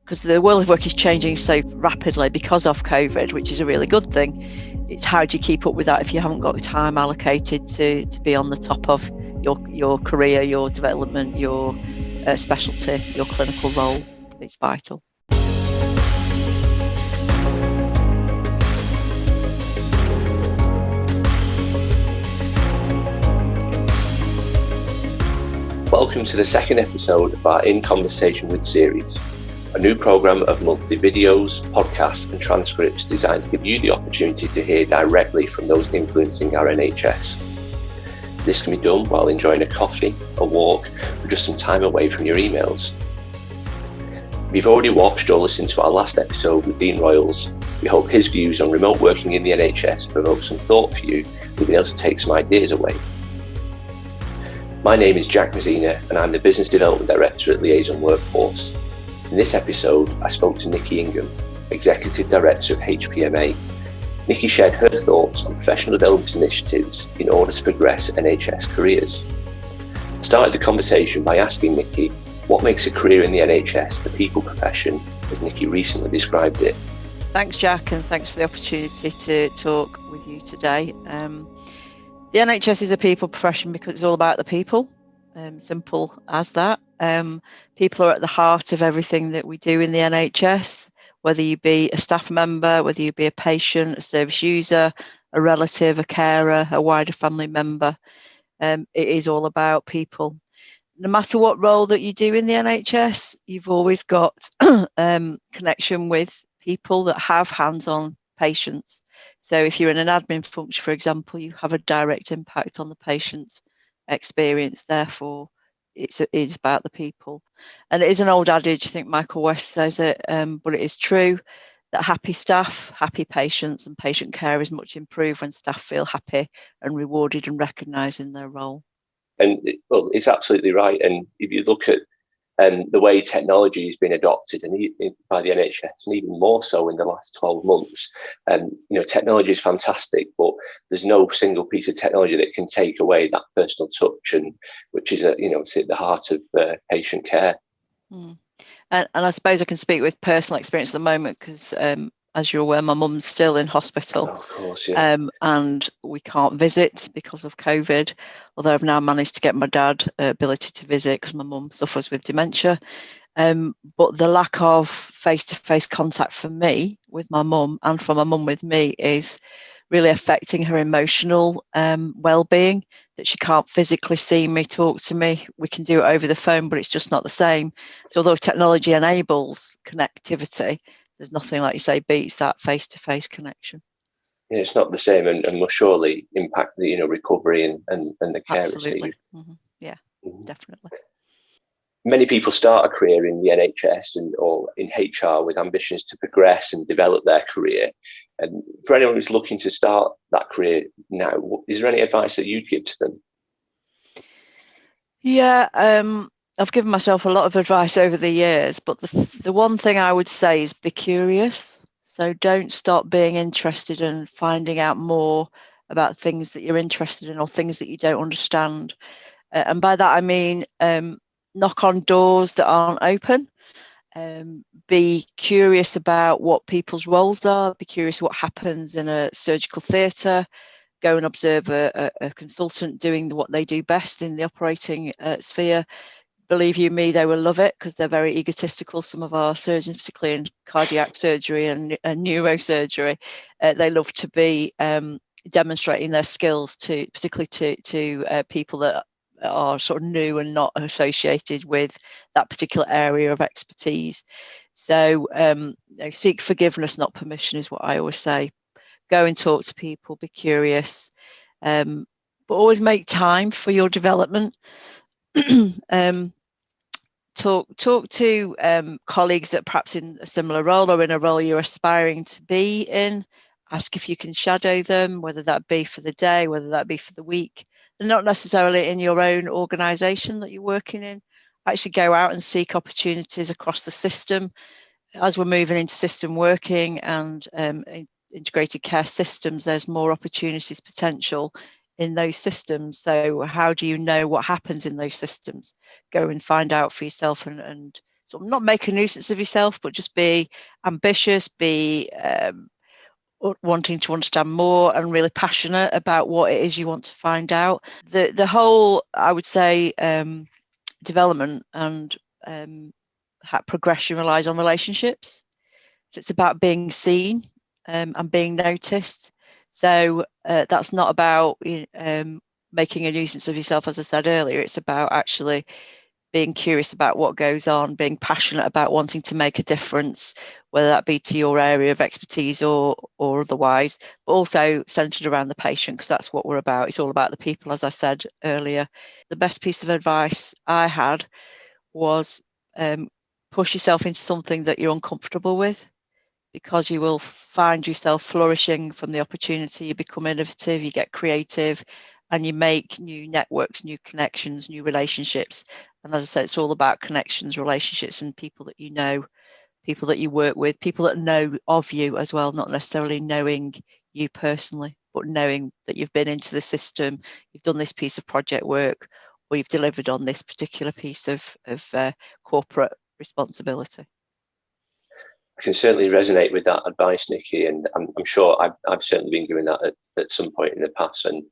because the world of work is changing so rapidly because of COVID, which is a really good thing. It's how do you keep up with that if you haven't got time allocated to be on the top of your career, your development, your specialty, your clinical role. It's vital. Welcome to the second episode of our In Conversation With series, a new programme of monthly videos, podcasts and transcripts designed to give you the opportunity to hear directly from those influencing our NHS. This can be done while enjoying a coffee, a walk, or just some time away from your emails. If you've already watched or listened to our last episode with Dean Royals, we hope his views on remote working in the NHS provoke some thought for you, and be able to take some ideas away. My name is Jack Mazzina and I'm the Business Development Director at Liaison Workforce. In this episode, I spoke to Nicky Ingham, Executive Director of HPMA. Nicky shared her thoughts on professional development initiatives in order to progress NHS careers. I started the conversation by asking Nicky what makes a career in the NHS the people profession, as Nicky recently described it. Thanks, Jack, and thanks for the opportunity to talk with you today. The NHS is a people profession because it's all about the people, simple as that. People are at the heart of everything that we do in the NHS, whether you be a staff member, whether you be a patient, a service user, a relative, a carer, a wider family member. It is all about people. No matter what role that you do in the NHS, you've always got connection with people that have hands-on patients. So if you're in an admin function, for example, you have a direct impact on the patient's experience. Therefore, it's about the people. And it is an old adage, I think Michael West says it, but it is true that happy staff, happy patients and patient care is much improved when staff feel happy and rewarded and recognised in their role. And it's absolutely right. And if you look at the way technology has been adopted by the NHS, and even more so in the last 12 months, technology is fantastic, but there's no single piece of technology that can take away that personal touch, and which is at the heart of patient care. And I suppose I can speak with personal experience at the moment because, as you're aware, my mum's still in hospital. Oh, of course, yeah. And we can't visit because of COVID, although I've now managed to get my dad ability to visit because my mum suffers with dementia. But the lack of face-to-face contact for me with my mum and for my mum with me is really affecting her emotional well-being, that she can't physically see me, talk to me. We can do it over the phone, but it's just not the same. So although technology enables connectivity, there's nothing, like you say, beats that face-to-face connection. Yeah, it's not the same, and will surely impact the recovery and the care. Absolutely. Mm-hmm. Yeah, definitely. Many people start a career in the NHS or in HR with ambitions to progress and develop their career. And for anyone who's looking to start that career now, is there any advice that you'd give to them? Yeah, I've given myself a lot of advice over the years, but the one thing I would say is be curious. So don't stop being interested and finding out more about things that you're interested in or things that you don't understand. And by that, I mean, knock on doors that aren't open. Be curious about what people's roles are. Be curious what happens in a surgical theatre. Go and observe a consultant doing what they do best in the operating sphere. Believe you me, they will love it because they're very egotistical. Some of our surgeons, particularly in cardiac surgery and neurosurgery, they love to be demonstrating their skills particularly to people that are sort of new and not associated with that particular area of expertise. So seek forgiveness, not permission, is what I always say. Go and talk to people, be curious, but always make time for your development. Talk to colleagues that perhaps in a similar role or in a role you're aspiring to be in. Ask if you can shadow them, whether that be for the day, whether that be for the week, and not necessarily in your own organisation that you're working in. Actually go out and seek opportunities across the system. As we're moving into system working and integrated care systems, there's more opportunities potential in those systems. So how do you know what happens in those systems? Go and find out for yourself and So not make a nuisance of yourself, but just be ambitious, be wanting to understand more and really passionate about what it is you want to find out. The whole, I would say, development and progression relies on relationships. So it's about being seen and being noticed. So that's not about making a nuisance of yourself, as I said earlier. It's about actually being curious about what goes on, being passionate about wanting to make a difference, whether that be to your area of expertise or otherwise, but also centered around the patient, because that's what we're about. It's all about the people, as I said earlier. The best piece of advice I had was push yourself into something that you're uncomfortable with, because you will find yourself flourishing from the opportunity. You become innovative, you get creative, and you make new networks, new connections, new relationships. And as I said, it's all about connections, relationships, and people that you know, people that you work with, people that know of you as well, not necessarily knowing you personally, but knowing that you've been into the system, you've done this piece of project work, or you've delivered on this particular piece of corporate responsibility. I can certainly resonate with that advice, Nicky, and I'm sure I've certainly been doing that at some point in the past. And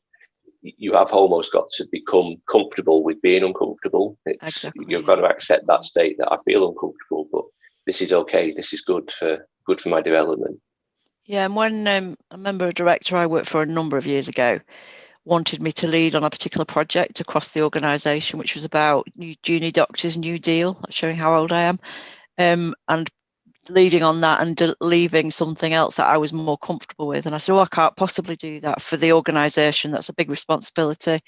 you have almost got to become comfortable with being uncomfortable. Exactly, you've got to accept that state that I feel uncomfortable, but this is okay. This is good for my development. Yeah, and when I remember a director I worked for a number of years ago wanted me to lead on a particular project across the organisation, which was about new junior doctors New Deal, showing how old I am, and leading on that and leaving something else that I was more comfortable with. And I said, I can't possibly do that for the organisation. That's a big responsibility.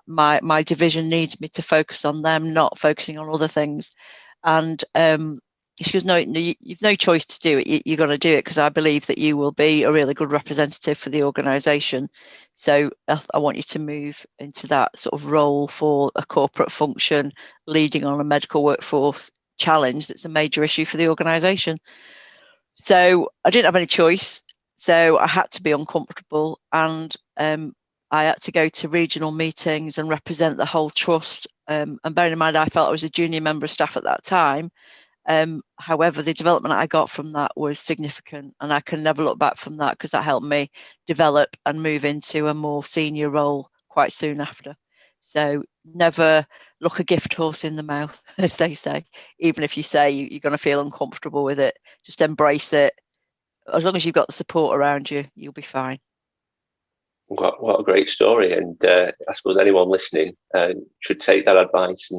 My division needs me to focus on them, not focusing on other things. And she goes, no, you've no choice to do it. You're going to do it because I believe that you will be a really good representative for the organisation. So I want you to move into that sort of role for a corporate function, leading on a medical workforce challenge that's a major issue for the organisation. So I didn't have any choice. So I had to be uncomfortable, and I had to go to regional meetings and represent the whole trust. And bearing in mind, I felt I was a junior member of staff at that time. However, the development I got from that was significant, and I can never look back from that, because that helped me develop and move into a more senior role quite soon after. So never look a gift horse in the mouth, as they say. Even if you say you're going to feel uncomfortable with it, just embrace it. As long as you've got the support around you, you'll be fine. What a great story. And I suppose anyone listening should take that advice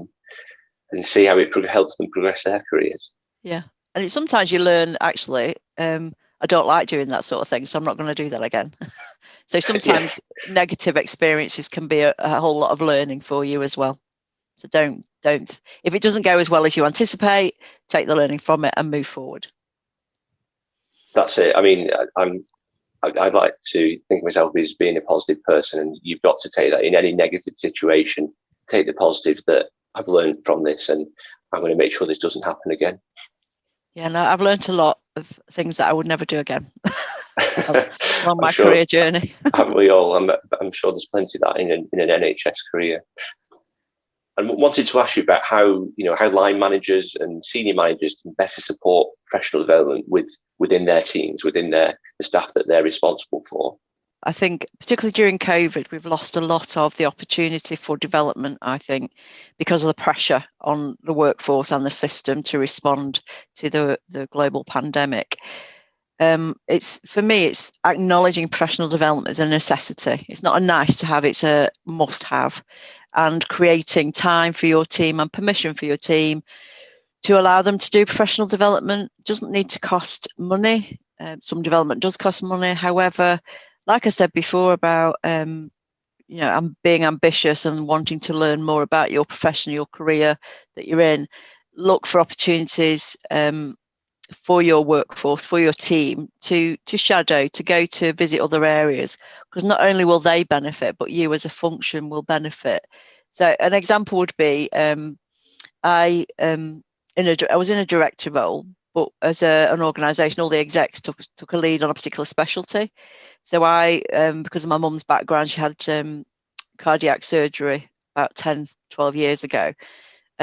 and see how it helps them progress their careers. Yeah. And sometimes you learn, actually, I don't like doing that sort of thing, so I'm not going to do that again. So sometimes negative experiences can be a whole lot of learning for you as well. So don't, if it doesn't go as well as you anticipate, take the learning from it and move forward. That's it. I mean, I'd like to think of myself as being a positive person, and you've got to take that in any negative situation. Take the positives that I've learned from this, and I'm going to make sure this doesn't happen again. Yeah, no, I've learned a lot of things that I would never do again along my sure, career journey. Haven't we all? I'm sure there's plenty of that in an NHS career. And wanted to ask you about how line managers and senior managers can better support professional development within their teams, within the staff that they're responsible for. I think particularly during COVID, we've lost a lot of the opportunity for development, I think, because of the pressure on the workforce and the system to respond to the global pandemic. For me, it's acknowledging professional development as a necessity. It's not a nice to have, it's a must have. And creating time for your team and permission for your team to allow them to do professional development doesn't need to cost money. Some development does cost money. However, like I said before about I'm being ambitious and wanting to learn more about your profession, your career that you're in, look for opportunities for your workforce, for your team to shadow, to go to visit other areas, because not only will they benefit, but you as a function will benefit. So an example would be I was in a director role, but as an organisation, all the execs took a lead on a particular specialty. So I, because of my mum's background, she had cardiac surgery about 10, 12 years ago.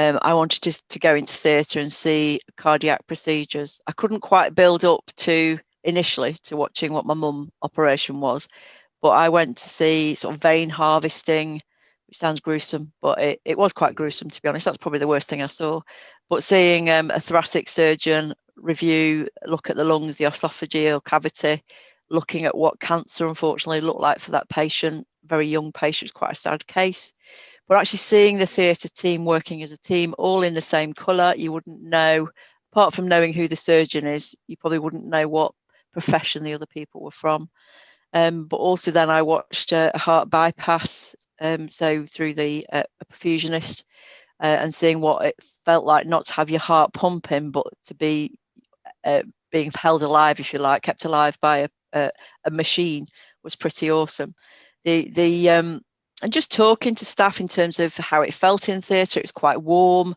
I wanted to go into theatre and see cardiac procedures. I couldn't quite build up to initially to watching what my mum operation was, but I went to see sort of vein harvesting, which sounds gruesome, but it was quite gruesome, to be honest. That's probably the worst thing I saw. But seeing a thoracic surgeon look at the lungs, the esophageal cavity, looking at what cancer unfortunately looked like for that patient, very young patient, quite a sad case. But actually seeing the theatre team working as a team, all in the same colour, you wouldn't know, apart from knowing who the surgeon is, you probably wouldn't know what profession the other people were from. But also then I watched a heart bypass, so through a perfusionist, and seeing what it felt like not to have your heart pumping, but to be being held alive, if you like, kept alive by a machine was pretty awesome. And just talking to staff in terms of how it felt in theatre, it was quite warm.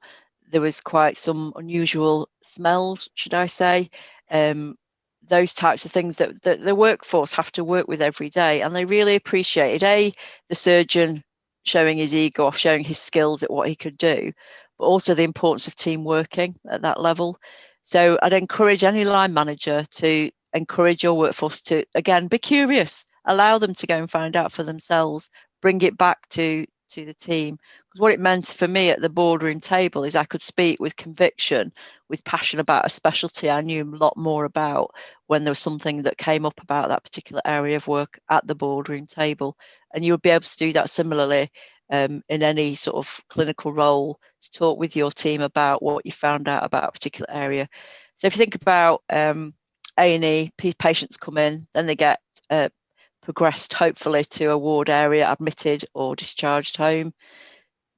There was quite some unusual smells, should I say. Those types of things that the workforce have to work with every day. And they really appreciated, the surgeon showing his ego off, showing his skills at what he could do, but also the importance of team working at that level. So I'd encourage any line manager to encourage your workforce to, again, be curious, allow them to go and find out for themselves, bring it back to the team. Because what it meant for me at the boardroom table is I could speak with conviction, with passion about a specialty I knew a lot more about when there was something that came up about that particular area of work at the boardroom table. And you would be able to do that similarly in any sort of clinical role, to talk with your team about what you found out about a particular area. So if you think about A&E, patients come in, then they get progressed hopefully to a ward area, admitted or discharged home.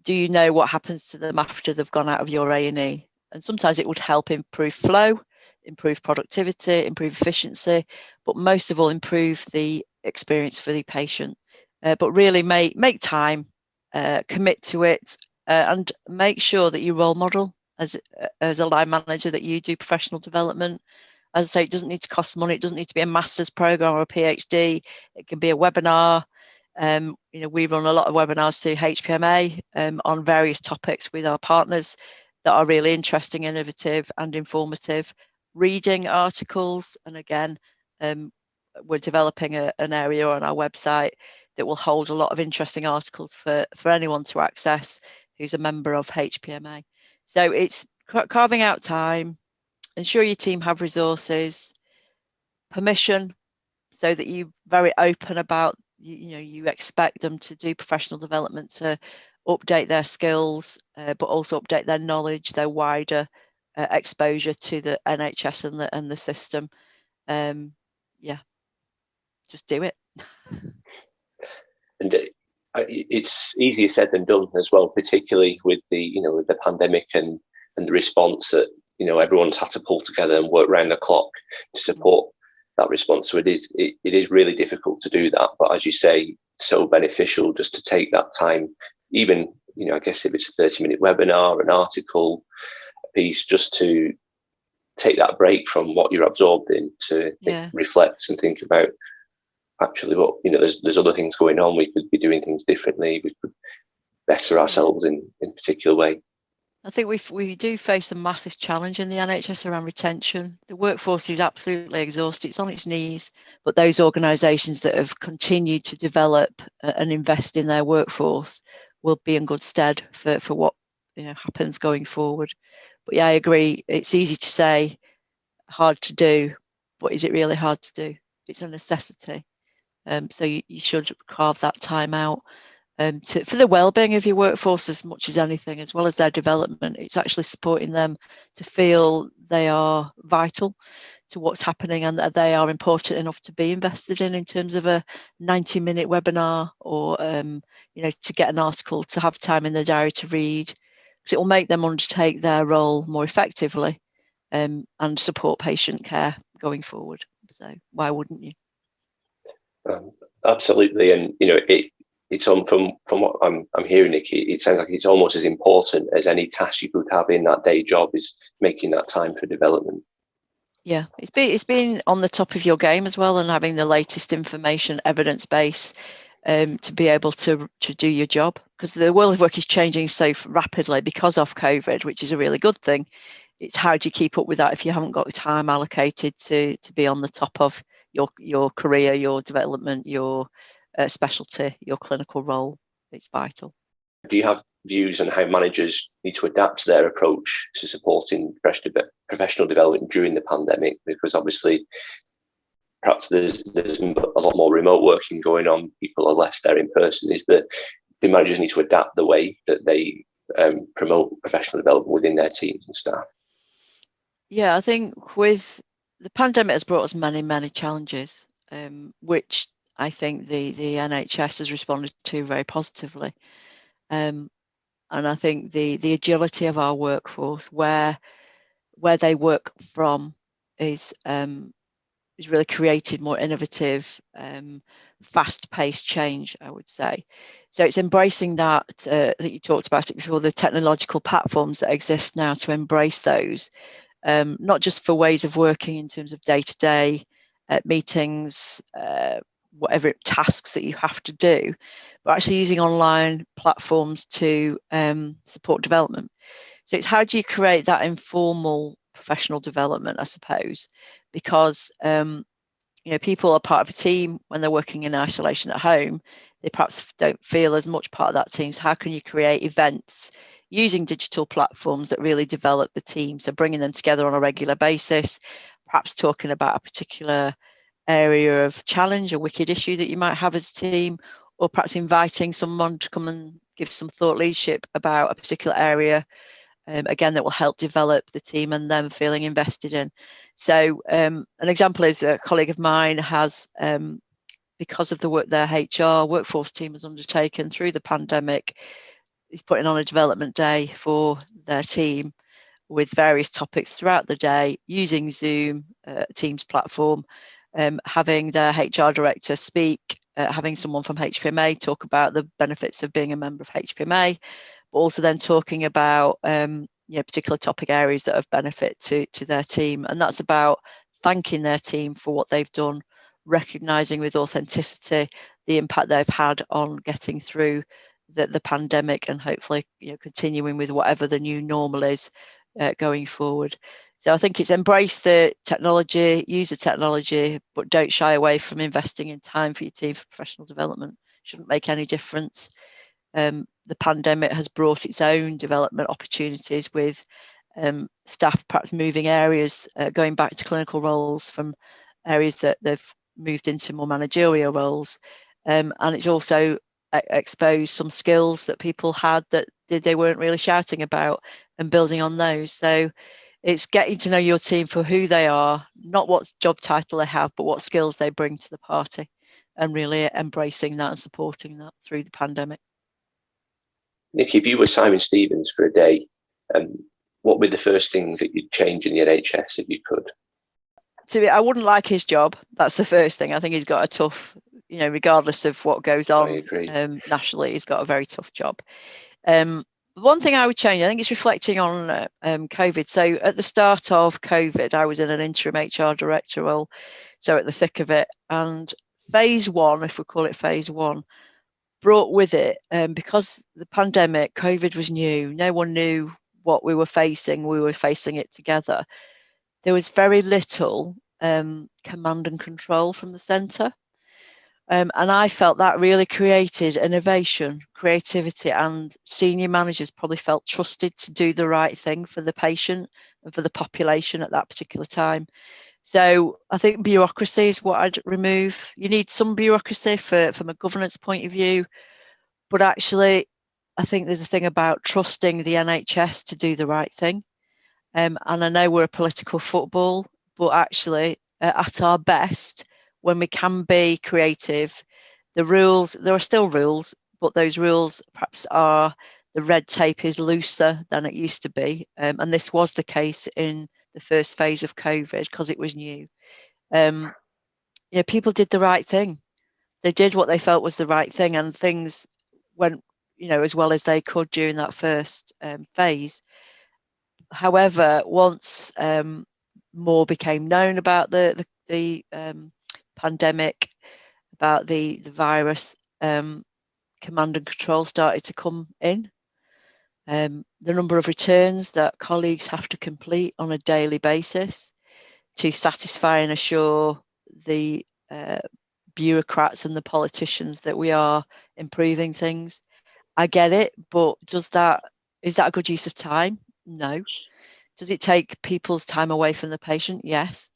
Do you know what happens to them after they've gone out of your A&E? And sometimes it would help improve flow, improve productivity, improve efficiency, but most of all improve the experience for the patient. But really make time, commit to it, and make sure that you role model as a line manager, that you do professional development. As I say, it doesn't need to cost money. It doesn't need to be a master's program or a PhD. It can be a webinar. We run a lot of webinars through HPMA on various topics with our partners that are really interesting, innovative, and informative. Reading articles, and again, we're developing an area on our website that will hold a lot of interesting articles for anyone to access who's a member of HPMA. So it's carving out time, ensure your team have resources, permission, so that you're very open about, you expect them to do professional development, to update their skills, but also update their knowledge, their wider exposure to the NHS and the system. Just do it. And it's easier said than done as well, particularly with with the pandemic and the response that everyone's had to pull together and work around the clock to support that response. So it is really difficult to do that, but as you say, so beneficial just to take that time, even I guess if it's a 30-minute webinar, an article, a piece, just to take that break from what you're absorbed in, to reflect and think about actually what there's other things going on. We could be doing things differently. We could better ourselves in a particular way. I think we do face a massive challenge in the NHS around retention. The workforce is absolutely exhausted. It's on its knees. But those organisations that have continued to develop and invest in their workforce will be in good stead for what happens going forward. But yeah, I agree. It's easy to say, hard to do. But is it really hard to do? It's a necessity. So you should carve that time out. For the well-being of your workforce as much as anything, as well as their development. It's actually supporting them to feel they are vital to what's happening and that they are important enough to be invested in terms of a 90-minute webinar, or to get an article, to have time in their diary to read, because it will make them undertake their role more effectively and support patient care going forward. So why wouldn't you? Absolutely, and it's on from what I'm hearing, Nicky. It sounds like it's almost as important as any task you could have in that day job is making that time for development. Yeah, it's been on the top of your game as well, and having the latest information, evidence base, to be able to do your job, because the world of work is changing so rapidly because of COVID, which is a really good thing. It's how do you keep up with that if you haven't got time allocated to be on the top of your career, your development, your specialty, your clinical role. It's vital. Do you have views on how managers need to adapt their approach to supporting professional development during the pandemic? Because obviously, perhaps there's a lot more remote working going on. People are less there in person. Do managers need to adapt the way that they promote professional development within their teams and staff? Yeah, I think with the pandemic has brought us many challenges, which I think the NHS has responded to very positively. And I think the agility of our workforce, where they work from, is really created more innovative, fast-paced change, I would say. So it's embracing that you talked about it before, the technological platforms that exist now, to embrace those, not just for ways of working in terms of day-to-day meetings, whatever tasks that you have to do, but actually using online platforms to support development. So it's how do you create that informal professional development, I suppose, because people are part of a team when they're working in isolation at home. They perhaps don't feel as much part of that team. So how can you create events using digital platforms that really develop the team? So bringing them together on a regular basis, perhaps talking about a particular area of challenge, a wicked issue that you might have as a team, or perhaps inviting someone to come and give some thought leadership about a particular area, again, that will help develop the team and them feeling invested in. So an example is a colleague of mine has, because of the work their HR workforce team has undertaken through the pandemic, is putting on a development day for their team with various topics throughout the day using Zoom, Teams platform, having their HR director speak, having someone from HPMA talk about the benefits of being a member of HPMA, but also then talking about particular topic areas that have benefit to their team. And that's about thanking their team for what they've done, recognising with authenticity the impact they've had on getting through the pandemic, and hopefully continuing with whatever the new normal is going forward. So I think it's embrace the technology, use the technology, but don't shy away from investing in time for your team for professional development. Shouldn't make any difference. The pandemic has brought its own development opportunities with staff perhaps moving areas, going back to clinical roles from areas that they've moved into more managerial roles. And it's also exposed some skills that people had that they weren't really shouting about, and building on those. So it's getting to know your team for who they are, not what job title they have, but what skills they bring to the party, and really embracing that and supporting that through the pandemic. Nicky, if you were Simon Stevens for a day, what would be the first thing that you'd change in the NHS if you could? I wouldn't like his job. That's the first thing. I think he's got a tough, regardless of what goes on nationally, he's got a very tough job. One thing I would change, I think it's reflecting on COVID. So at the start of COVID, I was in an interim HR director role, so at the thick of it. And phase one, if we call it phase one, brought with it, because the pandemic, COVID was new. No one knew what we were facing. We were facing it together. There was very little command and control from the centre. And I felt that really created innovation, creativity, and senior managers probably felt trusted to do the right thing for the patient and for the population at that particular time. So I think bureaucracy is what I'd remove. You need some bureaucracy from a governance point of view, but actually, I think there's a thing about trusting the NHS to do the right thing. And I know we're a political football, but actually, at our best, when we can be creative, there are still rules, but those rules perhaps the red tape is looser than it used to be. And this was the case in the first phase of COVID because it was new. People did the right thing. They did what they felt was the right thing, and things went, as well as they could during that first phase. However, once more became known about the pandemic, about the virus, command and control started to come in. The number of returns that colleagues have to complete on a daily basis to satisfy and assure the bureaucrats and the politicians that we are improving things. I get it, but is that a good use of time? No. Does it take people's time away from the patient? Yes.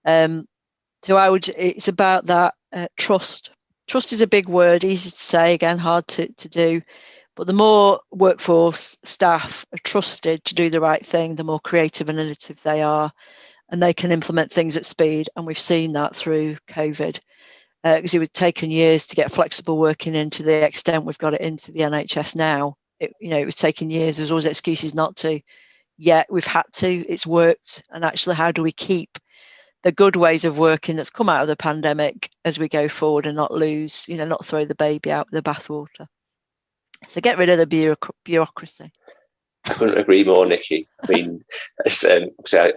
It's about that trust. Trust is a big word, easy to say, again, hard to do. But the more workforce staff are trusted to do the right thing, the more creative and innovative they are, and they can implement things at speed. And we've seen that through COVID, because it was taken years to get flexible working in to the extent we've got it into the NHS now. It was taking years. There's always excuses not to. Yet we've had to. It's worked. And actually, how do we keep the good ways of working that's come out of the pandemic as we go forward and not lose, not throw the baby out with the bathwater? So get rid of the bureaucracy. I couldn't agree more, Nicky. I mean, I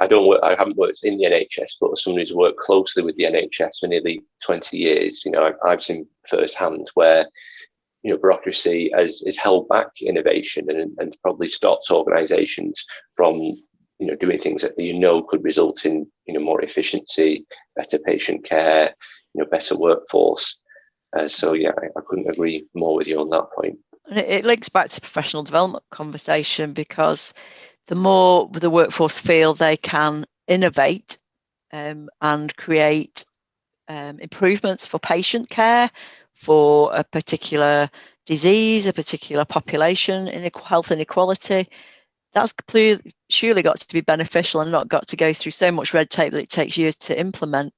haven't worked in the NHS, but as someone who's worked closely with the NHS for nearly 20 years, I've seen firsthand where, bureaucracy has held back innovation and probably stopped organisations from, doing things that could result in, more efficiency, better patient care, better workforce. So yeah, I couldn't agree more with you on that point. And it links back to professional development conversation, because the more the workforce feel they can innovate and create improvements for patient care, for a particular disease, a particular population, health inequality, that's surely got to be beneficial and not got to go through so much red tape that it takes years to implement.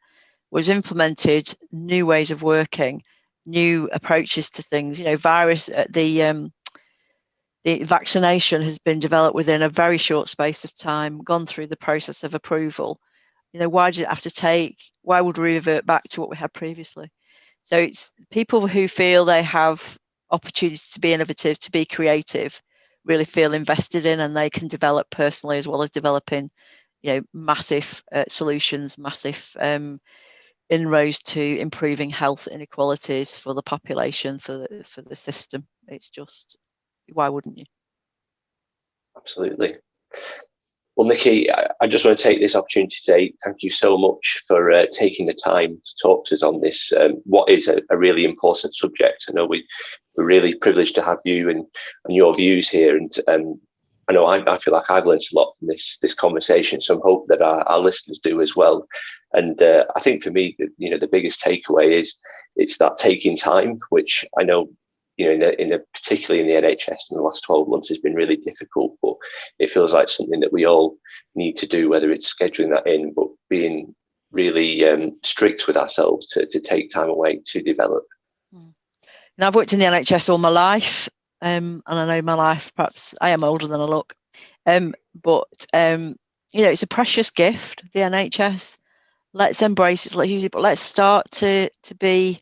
Was implemented new ways of working, new approaches to things. The vaccination has been developed within a very short space of time, gone through the process of approval. Why did it have to take? Why would we revert back to what we had previously? So it's people who feel they have opportunities to be innovative, to be creative, really feel invested in, and they can develop personally as well as developing, massive solutions, massive inroads to improving health inequalities for the population, for the system. It's just, why wouldn't you? Absolutely. Well, Nicky, I just want to take this opportunity to say thank you so much for taking the time to talk to us on this, what is a really important subject. I know we're really privileged to have you and your views here. And I know I feel like I've learned a lot from this conversation, so I hope that our listeners do as well. And I think for me, the biggest takeaway is it's that taking time, which I know, particularly in the NHS in the last 12 months has been really difficult, but it feels like something that we all need to do, whether it's scheduling that in, but being really strict with ourselves to take time away to develop. Now, I've worked in the NHS all my life, and I know my life, perhaps I am older than I look, but it's a precious gift, the NHS. Let's embrace it, let's use it, but let's start to be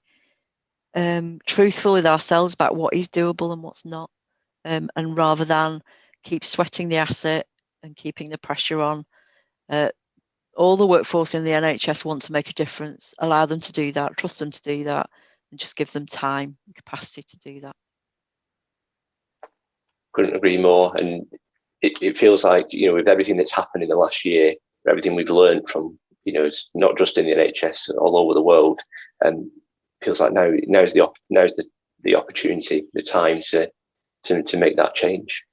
truthful with ourselves about what is doable and what's not, and rather than keep sweating the asset and keeping the pressure on. All the workforce in the NHS want to make a difference. Allow them to do that, trust them to do that, and just give them time and capacity to do that. Couldn't agree more. And it feels like, with everything that's happened in the last year, everything we've learned from, it's not just in the NHS, all over the world, and feels like now's the opportunity, the time to make that change.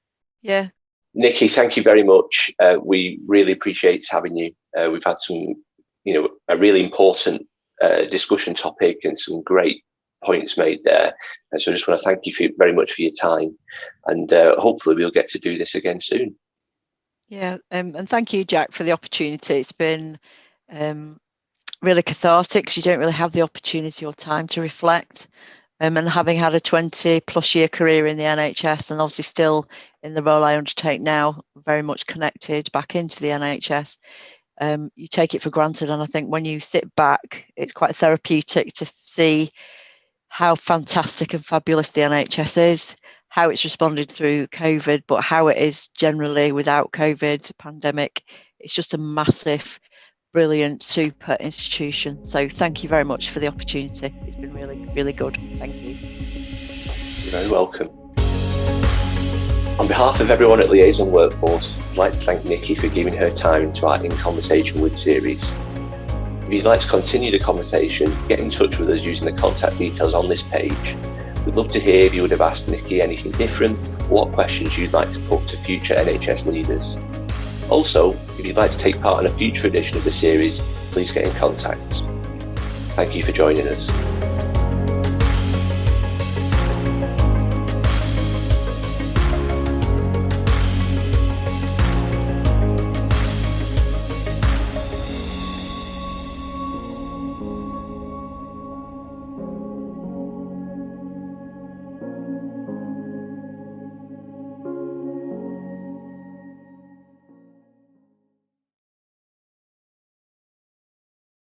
Yeah. Nicky, thank you very much. We really appreciate having you. We've had some, a really important discussion topic and some great points made there. And so I just want to thank you very much for your time. And hopefully we'll get to do this again soon. Yeah. And thank you, Jack, for the opportunity. It's been really cathartic, because you don't really have the opportunity or time to reflect. And having had a 20+ year career in the NHS, and obviously still in the role I undertake now, very much connected back into the NHS, you take it for granted. And I think when you sit back, it's quite therapeutic to see how fantastic and fabulous the NHS is, how it's responded through COVID, but how it is generally without COVID pandemic. It's just a massive, brilliant, super institution. So thank you very much for the opportunity. It's been really, really good. Thank you. You're very welcome. On behalf of everyone at Liaison Workforce, I'd like to thank Nicky for giving her time to our In Conversation With series. If you'd like to continue the conversation, get in touch with us using the contact details on this page. We'd love to hear if you would have asked Nicky anything different, or what questions you'd like to put to future NHS leaders. Also, if you'd like to take part in a future edition of the series, please get in contact. Thank you for joining us.